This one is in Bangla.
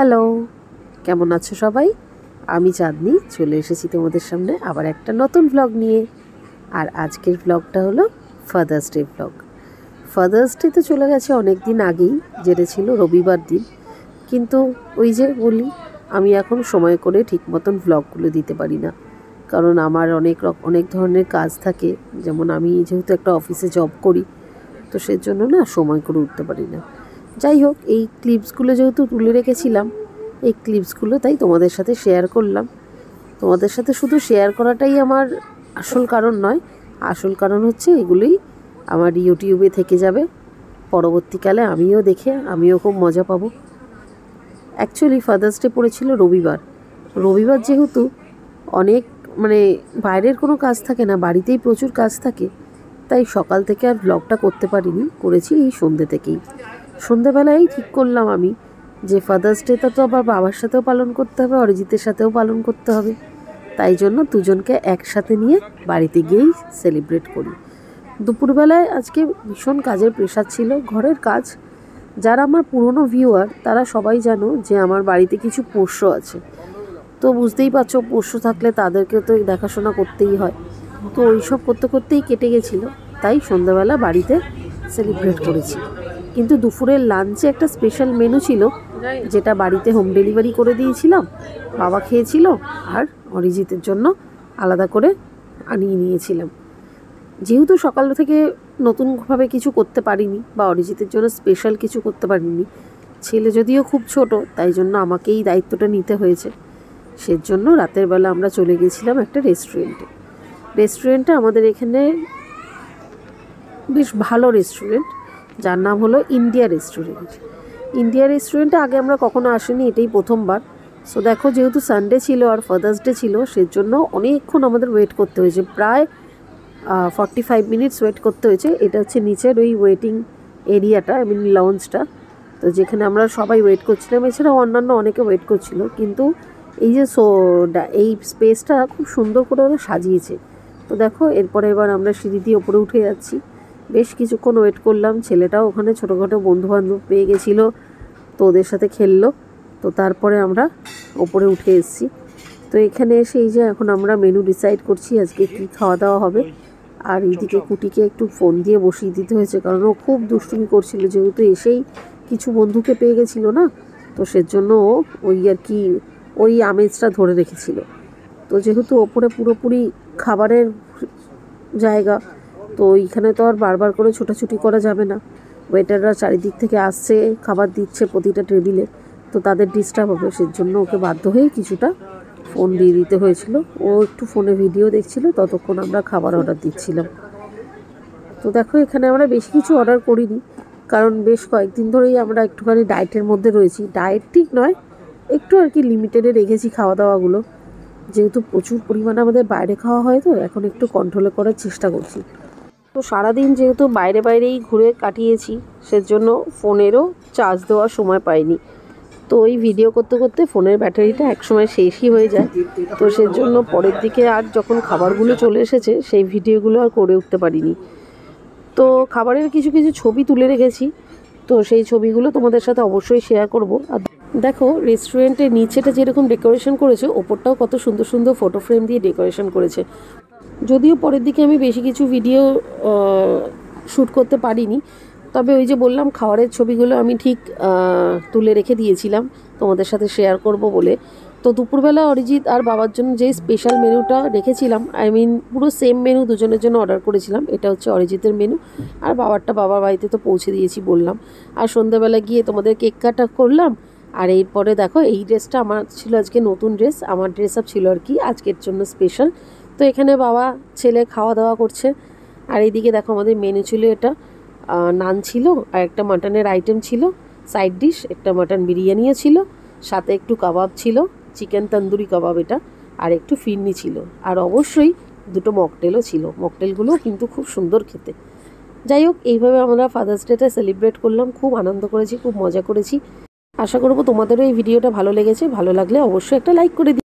হ্যালো, কেমন আছো সবাই? আমি চাঁদনি চলে এসেছি তোমাদের সামনে আবার একটা নতুন ব্লগ নিয়ে। আর আজকের ব্লগটা হলো father's day blog. Father's day তো চলে গেছে অনেক দিন আগেই, যেটা ছিল রবিবার দিন। কিন্তু ওই যে বলি, আমি এখন সময় করে ঠিক মতন ব্লগগুলো দিতে পারি না, কারণ আমার অনেক ধরনের কাজ থাকে। যেমন আমি যেহেতু একটা অফিসে জব করি, তো সেজন্য না সময় করে উঠতে পারি না। যাই হোক, এই ক্লিপসগুলো যেহেতু তুলে রেখেছিলাম, এই ক্লিপসগুলো তাই তোমাদের সাথে শেয়ার করলাম। তোমাদের সাথে শুধু শেয়ার করাটাই আমার আসল কারণ নয়, আসল কারণ হচ্ছে এগুলোই আমার ইউটিউবে থেকে যাবে। পরবর্তীকালে আমিও খুব মজা পাবো। অ্যাকচুয়ালি ফাদার্স ডে পড়েছিল রবিবার যেহেতু অনেক বাইরের কোনো কাজ থাকে না, বাড়িতেই প্রচুর কাজ থাকে, তাই সকাল থেকে আর ব্লগটা করতে পারিনি, করেছি এই সন্ধ্যে থেকেই। সন্ধ্যেবেলায় ঠিক করলাম আমি যে ফাদার্স ডেটা তো আবার বাবার সাথেও পালন করতে হবে, অরিজিতের সাথেও পালন করতে হবে, তাই জন্য দুজনকে একসাথে নিয়ে বাড়িতে গিয়েই সেলিব্রেট করি। দুপুরবেলায় আজকে ভীষণ কাজের প্রেশার ছিল, ঘরের কাজ। যারা আমার পুরনো ভিউয়ার তারা সবাই জানো যে আমার বাড়িতে কিছু পোষ্য আছে, তো বুঝতেই পারছো পোষ্য থাকলে তাদেরকে তো দেখাশোনা করতেই হয়। তো ওইসব করতে করতেই কেটে গেছিলো, তাই সন্ধ্যাবেলা বাড়িতে সেলিব্রেট করেছি। কিন্তু দুপুরের লাঞ্চে একটা স্পেশাল মেনু ছিল, যেটা বাড়িতে হোম ডেলিভারি করে দিয়েছিলাম। বাবা খেয়েছিল, আর অরিজিতের জন্য আলাদা করে আনিয়ে নিয়েছিলাম। যেহেতু সকাল থেকে নতুনভাবে কিছু করতে পারিনি, বা অরিজিতের জন্য স্পেশাল কিছু করতে পারিনি, ছেলে যদিও খুব ছোট, তাই জন্য আমাকেই দায়িত্বটা নিতে হয়েছে। সেজন্য রাতের বেলা আমরা চলে গেছিলাম একটা রেস্টুরেন্টে আমাদের এখানে বেশ ভালো রেস্টুরেন্ট, যার নাম হলো ইন্ডিয়া রেস্টুরেন্টে আগে আমরা কখনো আসিনি, এটাই প্রথমবার। সো দেখো, যেহেতু সানডে ছিল আর ফাদার্স ডে ছিল, সেজন্য অনেকক্ষণ আমাদের ওয়েট করতে হয়েছে, প্রায় 45 মিনিটস ওয়েট করতে হয়েছে। এটা হচ্ছে নিচের ওই ওয়েটিং এরিয়াটা, লাউঞ্জটা, তো যেখানে আমরা সবাই ওয়েট করছিলাম। এছাড়াও অন্যান্য অনেকে ওয়েট করছিল, কিন্তু এই যে এই স্পেসটা খুব সুন্দর করে ওরা সাজিয়েছে। তো দেখো, এবার আমরা সিঁড়ি দিয়ে ওপরে উঠে যাচ্ছি। বেশ কিছুক্ষণ ওয়েট করলাম, ছেলেটাও ওখানে ছোটোখাটো বন্ধুবান্ধব পেয়ে গেছিলো, তো ওদের সাথে খেললো। তো তারপরে আমরা ওপরে উঠে এসেছি। তো এখানে এসে এই যে এখন আমরা মেনু ডিসাইড করছি আজকে কী খাওয়া দাওয়া হবে। আর এইদিকে কুটিকে একটু ফোন দিয়ে বসিয়ে দিতে হয়েছে, কারণ ও খুব দুষ্টুমি করছিল, যেহেতু এসেই কিছু বন্ধুকে পেয়ে গেছিলো না, তো সেজন্য ওই আমেজটা ধরে রেখেছিল। তো যেহেতু ওপরে পুরোপুরি খাবারের জায়গা, তো এইখানে তো আর বারবার করে ছোটাছুটি করা যাবে না। ওয়েটাররা চারিদিক থেকে আসছে, খাবার দিচ্ছে প্রতিটা টেবিলে, তো তাদের ডিস্টার্ব হবে, সেজন্য ওকে বাধ্য হয়ে কিছুটা ফোন দিয়ে দিতে হয়েছিল। ও একটু ফোনে ভিডিও দেখছিল, ততক্ষণ আমরা খাবার অর্ডার দিচ্ছিলাম। তো দেখো, এখানে আমরা বেশি কিছু অর্ডার করিনি, কারণ বেশ কয়েকদিন ধরেই আমরা একটুখানি ডায়েটের মধ্যে রয়েছি। ডায়েট ঠিক নয়, একটু আর কি লিমিটেডে রেখেছি খাওয়া দাওয়াগুলো, যেহেতু প্রচুর পরিমাণে আমাদের বাইরে খাওয়া হয়, তো এখন একটু কন্ট্রোলে করার চেষ্টা করছি। তো সারাদিন যেহেতু বাইরেই ঘুরে কাটিয়েছি, সেজন্য ফোনেরও চার্জ দেওয়ার সময় পাইনি। তো ওই ভিডিও করতে করতে ফোনের ব্যাটারিটা একসময় শেষই হয়ে যায়, তো সেজন্য পরের দিকে আর যখন খাবারগুলো চলে এসেছে, সেই ভিডিওগুলো আর করে উঠতে পারিনি। তো খাবারের কিছু কিছু ছবি তুলে রেখেছি, তো সেই ছবিগুলো তোমাদের সাথে অবশ্যই শেয়ার করব। আর দেখো, রেস্টুরেন্টের নিচেটা যেরকম ডেকোরেশন করেছে, ওপরটাও কত সুন্দর সুন্দর ফটো ফ্রেম দিয়ে ডেকোরেশন করেছে। যদিও পরের দিকে আমি বেশি কিছু ভিডিও শ্যুট করতে পারিনি, তবে ওই যে বললাম, খাবারের ছবিগুলো আমি ঠিক তুলে রেখে দিয়েছিলাম তোমাদের সাথে শেয়ার করব বলে। তো দুপুরবেলা অরিজিৎ আর বাবার জন্য যে স্পেশাল মেনুটা রেখেছিলাম, পুরো সেম মেনু দুজনের জন্য অর্ডার করেছিলাম। এটা হচ্ছে অরিজিতের মেনু, আর বাবারটা বাবার বাড়িতে তো পৌঁছে দিয়েছি বললাম। আর সন্ধ্যাবেলা গিয়ে তোমাদের কেক কাটা করলাম। আর এরপরে দেখো, এই ড্রেসটা আমার ছিল আজকে নতুন ড্রেস, আমার ড্রেস আপ ছিল আর কি আজকের জন্য স্পেশাল। তো এখানে বাবা ছেলে খাওয়া দাওয়া করছে। আর এইদিকে দেখো, আমাদের মেনু ছিল এটা, নান ছিল, আর একটা মাটনের আইটেম ছিল সাইড ডিশ, একটা মাটন বিরিয়ানিও ছিল, সাথে একটু কাবাব ছিল, চিকেন তন্দুরি কাবাব এটা, আর একটু ফিরনি ছিল, আর অবশ্যই দুটো মকটেলও ছিল। মকটেলগুলো কিন্তু খুব সুন্দর খেতে। যাই হোক, এইভাবে আমরা ফাদার্স ডেটা সেলিব্রেট করলাম, খুব আনন্দ করেছি, খুব মজা করেছি। আশা করব তোমাদেরও এই ভিডিওটা ভালো লেগেছে। ভালো লাগলে অবশ্যই একটা লাইক করে দিই।